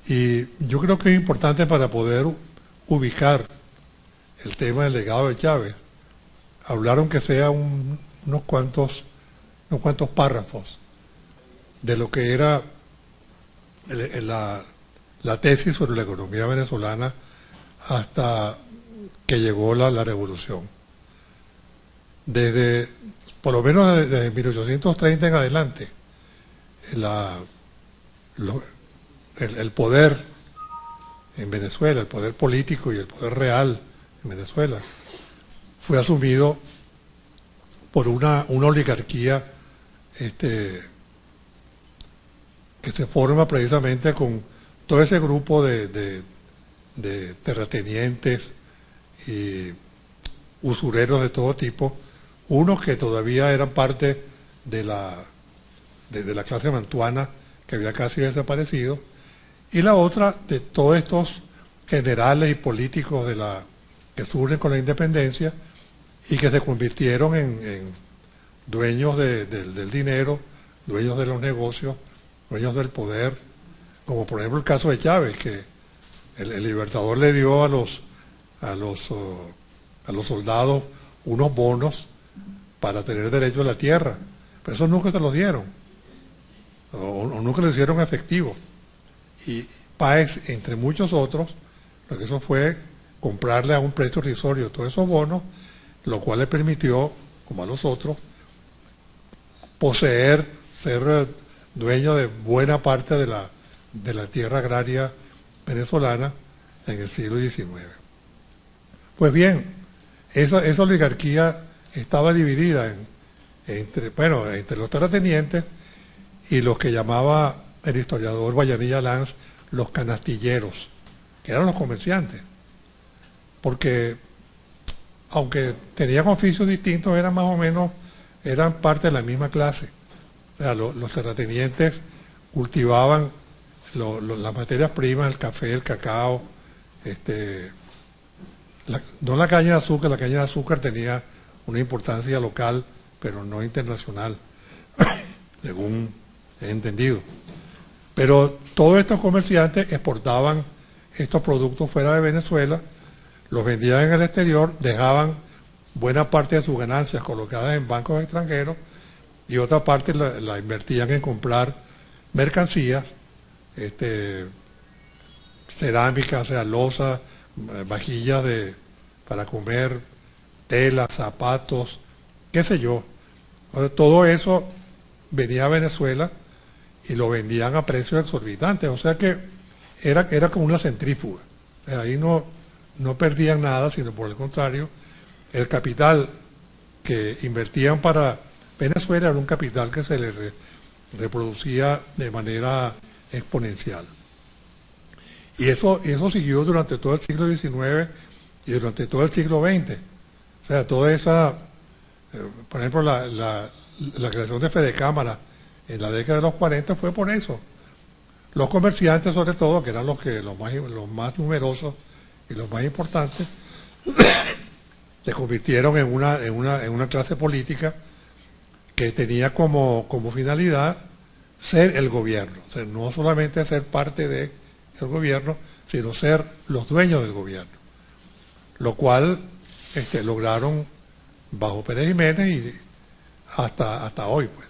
Y yo creo que es importante para poder ubicar el tema del legado de Chávez, hablar aunque sea unos cuantos párrafos de lo que era la tesis sobre la economía venezolana hasta que llegó la revolución. Por lo menos desde 1830 en adelante, el poder en Venezuela, el poder político y el poder real en Venezuela, fue asumido por una oligarquía que se forma precisamente con todo ese grupo de terratenientes y usureros de todo tipo, unos que todavía eran parte de la clase mantuana que había casi desaparecido, y la otra de todos estos generales y políticos que surgen con la independencia y que se convirtieron en dueños del dinero, dueños de los negocios, dueños del poder, como por ejemplo el caso de Chávez, que el Libertador le dio a los soldados unos bonos para tener derecho a la tierra, pero esos nunca se los dieron, o nunca lo hicieron efectivo. Y Páez, entre muchos otros, lo que hizo fue comprarle a un precio irrisorio todos esos bonos, lo cual le permitió, como a los otros, ser dueño de buena parte de la tierra agraria venezolana en el siglo XIX. Pues bien, esa oligarquía estaba dividida entre los terratenientes y los que llamaba el historiador Vallanilla Lanz los canastilleros, que eran los comerciantes, porque aunque tenían oficios distintos, eran parte de la misma clase. O sea, los terratenientes cultivaban las materias primas, el café, el cacao, no la caña de azúcar. La caña de azúcar tenía una importancia local, pero no internacional, según he entendido. Pero todos estos comerciantes exportaban estos productos fuera de Venezuela, los vendían en el exterior, dejaban buena parte de sus ganancias colocadas en bancos extranjeros y otra parte la invertían en comprar mercancías, cerámica, o sea, loza, vajillas para comer, telas, zapatos, qué sé yo. Entonces, todo eso venía a Venezuela y lo vendían a precios exorbitantes, o sea que era como una centrífuga. O sea, ahí no perdían nada, sino por el contrario, el capital que invertían para Venezuela era un capital que se les reproducía de manera exponencial. Y eso siguió durante todo el siglo XIX y durante todo el siglo XX. O sea, toda esa, por ejemplo, la creación de Fedecámara en la década de los 40 fue por eso. Los comerciantes, sobre todo, que eran los más numerosos y los más importantes, se convirtieron en una clase política que tenía como finalidad ser el gobierno. O sea, no solamente ser parte del gobierno, sino ser los dueños del gobierno. Lo cual lograron bajo Pérez Jiménez y hasta hoy, pues.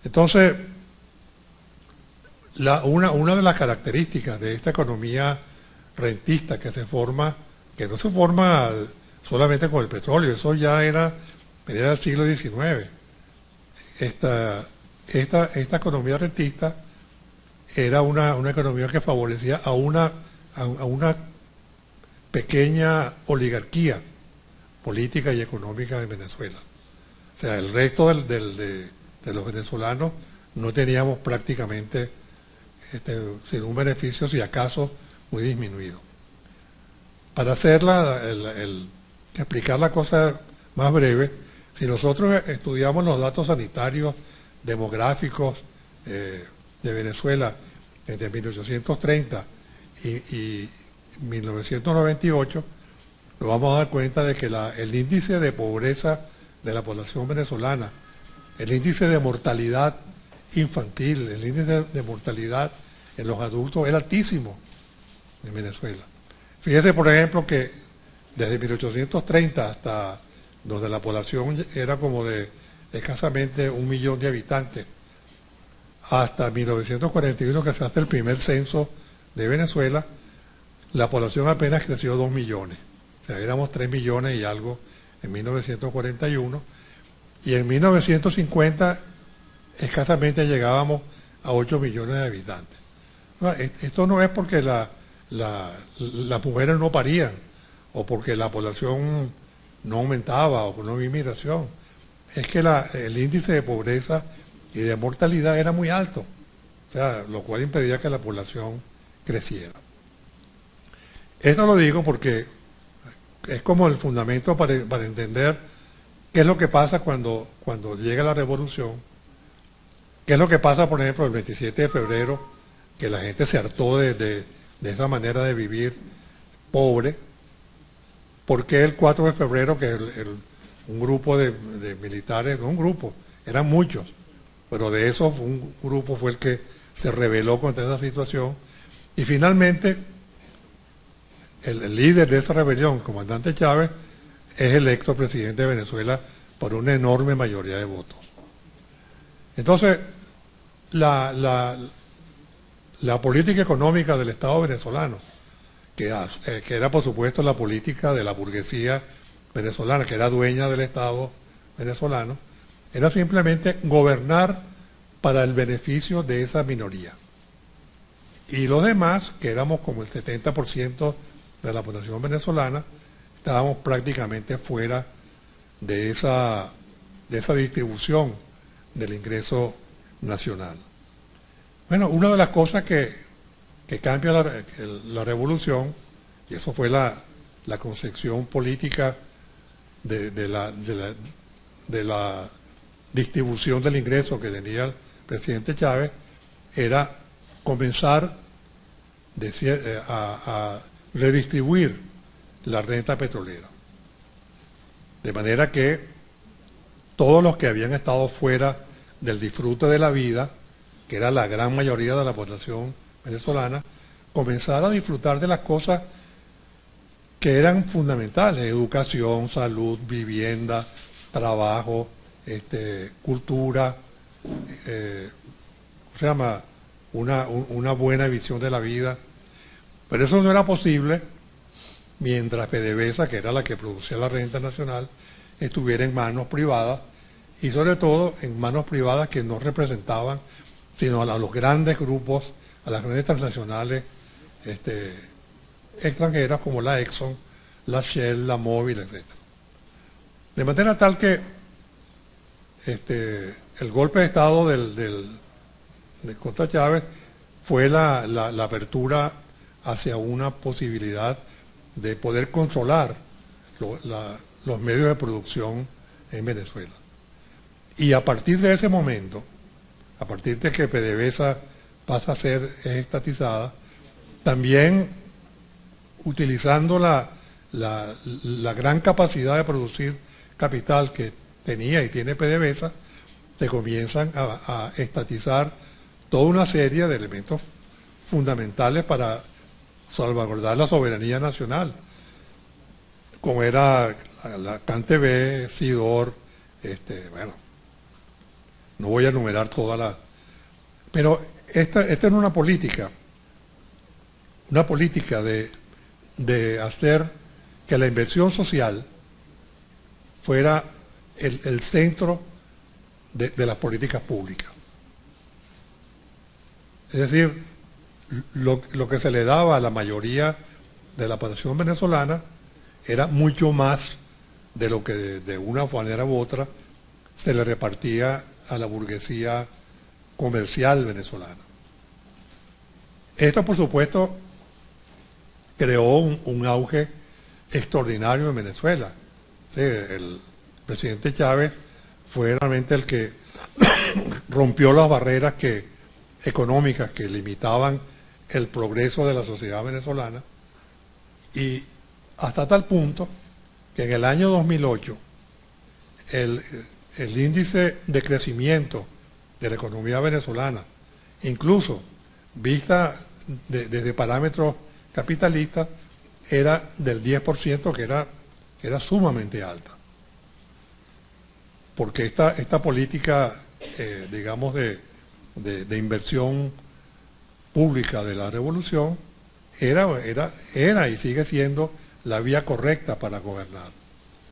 Entonces, una de las características de esta economía rentista que no se forma solamente con el petróleo, eso ya era mediados del siglo XIX. Esta economía rentista era una economía que favorecía a una pequeña oligarquía política y económica de Venezuela. O sea, el resto de los venezolanos no teníamos prácticamente sino un beneficio, si acaso, muy disminuido. Para explicar la cosa más breve, si nosotros estudiamos los datos sanitarios, demográficos de Venezuela desde 1830 y 1998, nos vamos a dar cuenta de que el índice de pobreza de la población venezolana, el índice de mortalidad infantil, el índice de mortalidad en los adultos era altísimo en Venezuela. Fíjese, por ejemplo, que desde 1830 hasta donde la población era como de escasamente 1 millón de habitantes, hasta 1941 que se hace el primer censo de Venezuela, la población apenas creció 2 millones. O sea, éramos 3 millones y algo en 1941, y en 1950 escasamente llegábamos a 8 millones de habitantes. No, esto no es porque las mujeres no parían, o porque la población no aumentaba, o que no había inmigración. Es que el índice de pobreza y de mortalidad era muy alto, o sea, lo cual impedía que la población creciera. Esto lo digo porque es como el fundamento para entender qué es lo que pasa cuando llega la revolución, qué es lo que pasa, por ejemplo, el 27 de febrero, que la gente se hartó de esa manera de vivir pobre. ¿Por qué el 4 de febrero, que un grupo de militares, no un grupo, eran muchos, pero de esos un grupo fue el que se rebeló contra esa situación, y finalmente el líder de esa rebelión, el comandante Chávez, es electo presidente de Venezuela por una enorme mayoría de votos. Entonces, la política económica del Estado venezolano, que era por supuesto la política de la burguesía venezolana, que era dueña del Estado venezolano, era simplemente gobernar para el beneficio de esa minoría. Y los demás, que éramos como el 70% de la población venezolana, estábamos prácticamente fuera de esa distribución del ingreso nacional. Bueno, una de las cosas que cambia la revolución, y eso fue la concepción política de la distribución del ingreso que tenía el presidente Chávez, era comenzar a redistribuir la renta petrolera. De manera que todos los que habían estado fuera del disfrute de la vida, que era la gran mayoría de la población venezolana, comenzara a disfrutar de las cosas que eran fundamentales: educación, salud, vivienda, trabajo, cultura, ¿cómo se llama? Una buena visión de la vida. Pero eso no era posible mientras PDVSA, que era la que producía la renta nacional, estuviera en manos privadas, y sobre todo en manos privadas que no representaban sino a los grandes grupos, a las grandes transnacionales extranjeras como la Exxon, la Shell, la Mobil, etc. De manera tal que el golpe de Estado de contra Chávez fue la apertura hacia una posibilidad de poder controlar los medios de producción en Venezuela. Y a partir de ese momento, a partir de que PDVSA pasa a ser estatizada, también utilizando la gran capacidad de producir capital que tenía y tiene PDVSA, se comienzan a estatizar toda una serie de elementos fundamentales para salvaguardar la soberanía nacional, como era la CanTV, Sidor, bueno, no voy a enumerar todas las... Pero esta era una política de hacer que la inversión social fuera el centro de las políticas públicas. Es decir, lo que se le daba a la mayoría de la población venezolana era mucho más de lo que de una manera u otra se le repartía a la burguesía comercial venezolana. Esto, por supuesto, creó un auge extraordinario en Venezuela. Sí, el presidente Chávez fue realmente el que rompió las barreras económicas que limitaban el progreso de la sociedad venezolana, y hasta tal punto que en el año 2008 el índice de crecimiento de la economía venezolana, incluso vista desde parámetros capitalistas, era del 10%, que era sumamente alta. Porque esta política, digamos, de inversión pública de la revolución era y sigue siendo la vía correcta para gobernar.